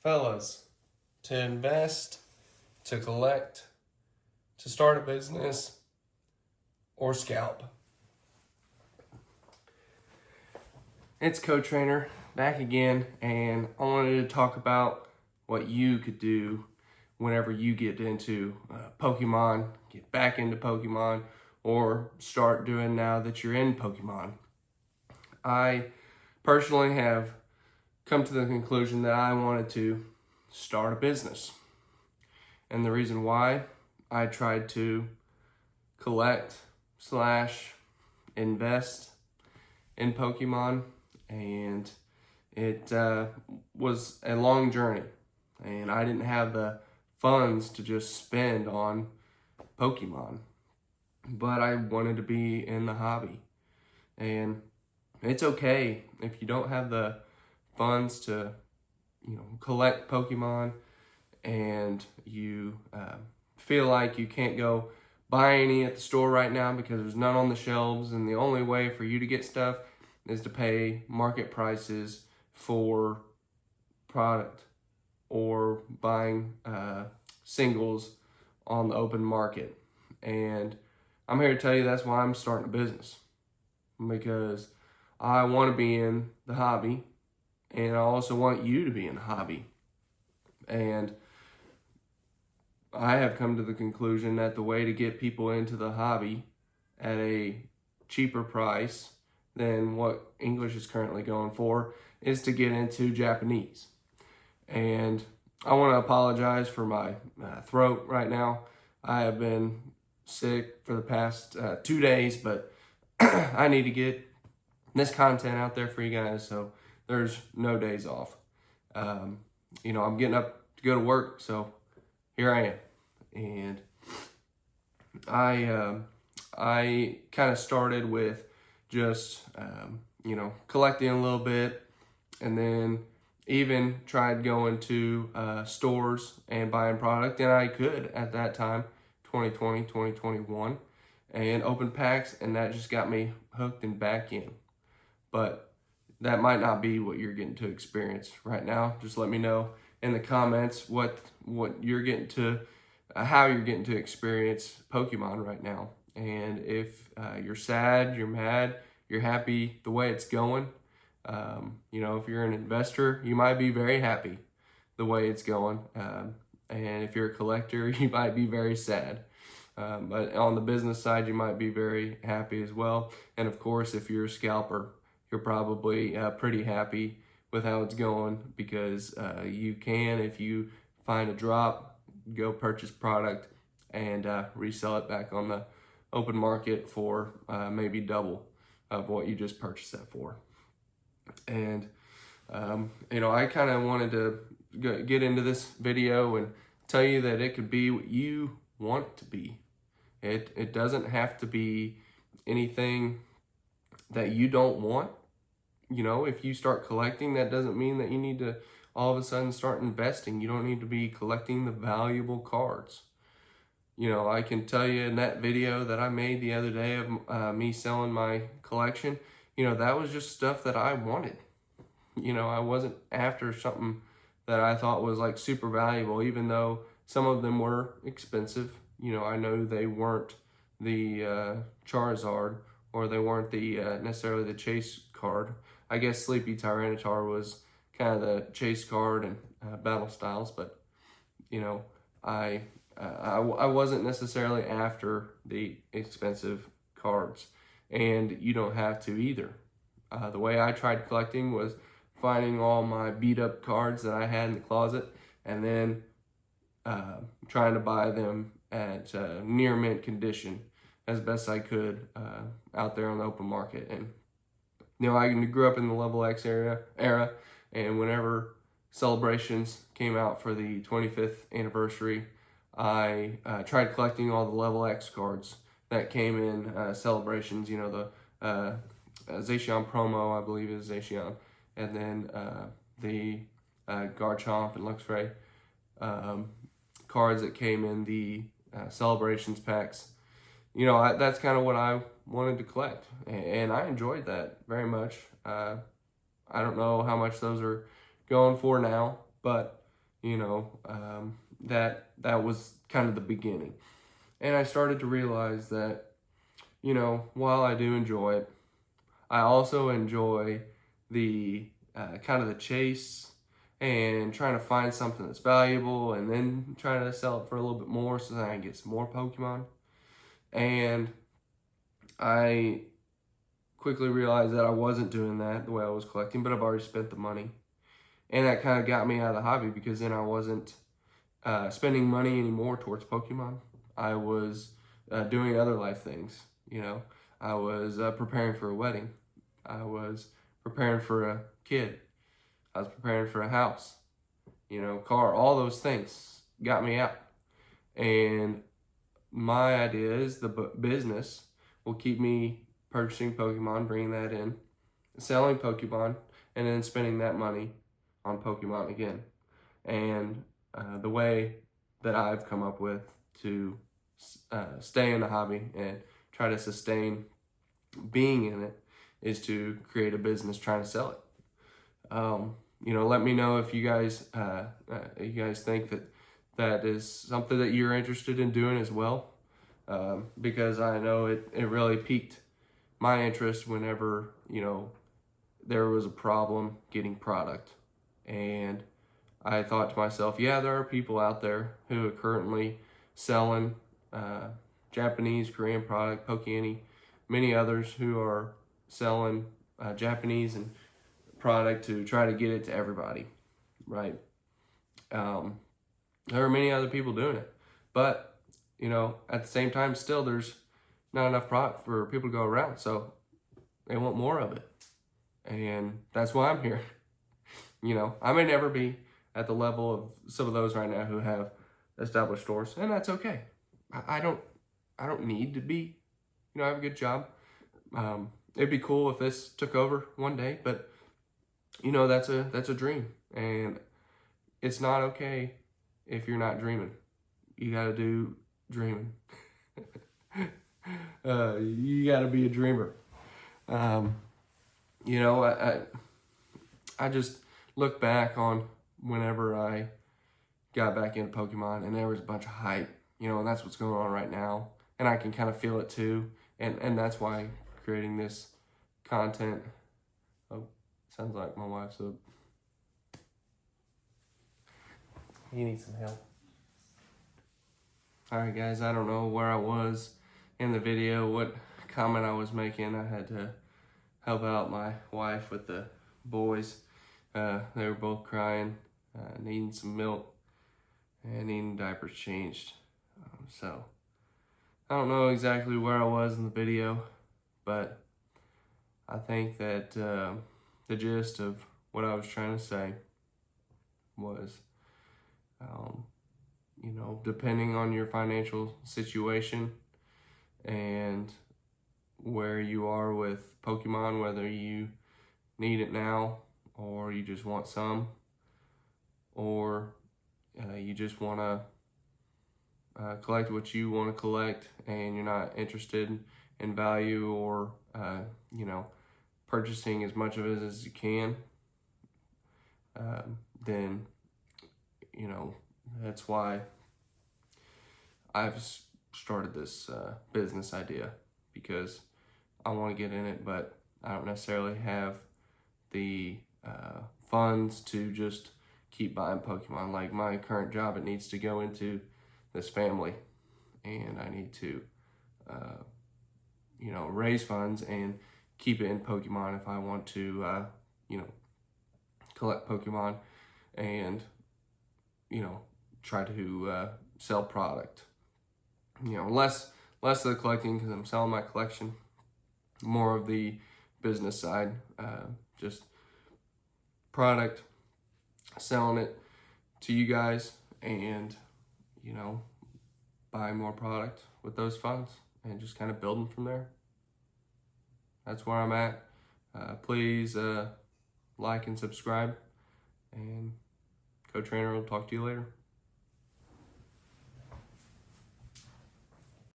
Fellas, to invest, to collect, to start a business, or scalp. It's Co-Trainer back again, and I wanted to talk about what you could do whenever you get into Pokemon, get back into Pokemon, or start doing now that you're in Pokemon. I personally have come to the conclusion that I wanted to start a business. And the reason why, I tried to collect / invest in Pokemon, and it was a long journey, and I didn't have the funds to just spend on Pokemon, but I wanted to be in the hobby. And it's okay if you don't have the funds to collect Pokemon, and you feel like you can't go buy any at the store right now because there's none on the shelves, and the only way for you to get stuff is to pay market prices for product or buying singles on the open market. And I'm here to tell you that's why I'm starting a business, because I want to be in the hobby, and I also want you to be in the hobby. And I have come to the conclusion that the way to get people into the hobby at a cheaper price than what English is currently going for is to get into Japanese. And I want to apologize for my throat right now. I have been sick for the past 2 days, but I need to get this content out there for you guys, so there's no days off. I'm getting up to go to work, so here I am. And I kind of started with just collecting a little bit, and then even tried going to stores and buying product, and I could at that time, 2020, 2021, and open packs, and that just got me hooked and back in. But that might not be what you're getting to experience right now. Just let me know in the comments what you're getting to, how you're getting to experience Pokemon right now. And if you're sad, you're mad, you're happy the way it's going. If you're an investor, you might be very happy the way it's going. And if you're a collector, you might be very sad. But on the business side, you might be very happy as well. And of course, if you're a scalper, you're probably pretty happy with how it's going, because you can, if you find a drop, go purchase product and resell it back on the open market for maybe double of what you just purchased that for. And I kind of wanted to get into this video and tell you that it could be what you want it to be. It doesn't have to be anything that you don't want. If you start collecting, that doesn't mean that you need to all of a sudden start investing. You don't need to be collecting the valuable cards. I can tell you in that video that I made the other day of me selling my collection, that was just stuff that I wanted. I wasn't after something that I thought was like super valuable, even though some of them were expensive. I know they weren't the Charizard, or they weren't the necessarily the chase card. I guess Sleepy Tyranitar was kind of the chase card and battle styles, but I wasn't necessarily after the expensive cards, and you don't have to either. The way I tried collecting was finding all my beat up cards that I had in the closet, and then trying to buy them at near mint condition as best I could out there on the open market. And I grew up in the Level X era, and whenever celebrations came out for the 25th anniversary, I tried collecting all the Level X cards that came in celebrations. The Zacian promo, I believe is Zacian, and then the Garchomp and Luxray cards that came in the celebrations packs. That's kind of what I wanted to collect, and I enjoyed that very much. I don't know how much those are going for now, but that was kind of the beginning. And I started to realize that, while I do enjoy it, I also enjoy the kind of the chase and trying to find something that's valuable and then trying to sell it for a little bit more so that I can get some more Pokemon. And I quickly realized that I wasn't doing that the way I was collecting, but I've already spent the money. And that kind of got me out of the hobby, because then I wasn't spending money anymore towards Pokemon. I was doing other life things, I was preparing for a wedding. I was preparing for a kid. I was preparing for a house, car. All those things got me out. And my idea is the business will keep me purchasing Pokemon, bringing that in, selling Pokemon, and then spending that money on Pokemon again. And the way that I've come up with to stay in the hobby and try to sustain being in it is to create a business trying to sell it. Let me know if you guys think that is something that you're interested in doing as well, because I know it really piqued my interest whenever there was a problem getting product. And I thought to myself, yeah, there are people out there who are currently selling Japanese, Korean product, Pokeani, many others who are selling Japanese and product to try to get it to everybody, right? There are many other people doing it, but at the same time, still there's not enough product for people to go around, so they want more of it, and that's why I'm here. I may never be at the level of some of those right now who have established stores, and that's okay. I don't need to be, I have a good job. It'd be cool if this took over one day, but that's a dream, and it's not okay if you're not dreaming. You got to do dreaming. You got to be a dreamer. I just look back on whenever I got back into Pokemon, and there was a bunch of hype, and that's what's going on right now, and I can kind of feel it too, and that's why creating this content. Oh, sounds like my wife's up. You need some help. Alright guys, I don't know where I was in the video, what comment I was making. I had to help out my wife with the boys. They were both crying, needing some milk, and needing diapers changed. So, I don't know exactly where I was in the video, but I think that the gist of what I was trying to say was, depending on your financial situation and where you are with Pokemon, whether you need it now or you just want some, or you just want to collect what you want to collect and you're not interested in value or purchasing as much of it as you can, then that's why I've started this business idea, because I want to get in it, but I don't necessarily have the funds to just keep buying Pokemon. Like my current job, it needs to go into this family, and I need to raise funds and keep it in Pokemon if I want to collect Pokemon and try to sell product. Less of the collecting because I'm selling my collection, more of the business side, just product, selling it to you guys, and buy more product with those funds and just kind of building from there. That's where I'm at. Please like and subscribe, and Coach Trainer will talk to you later.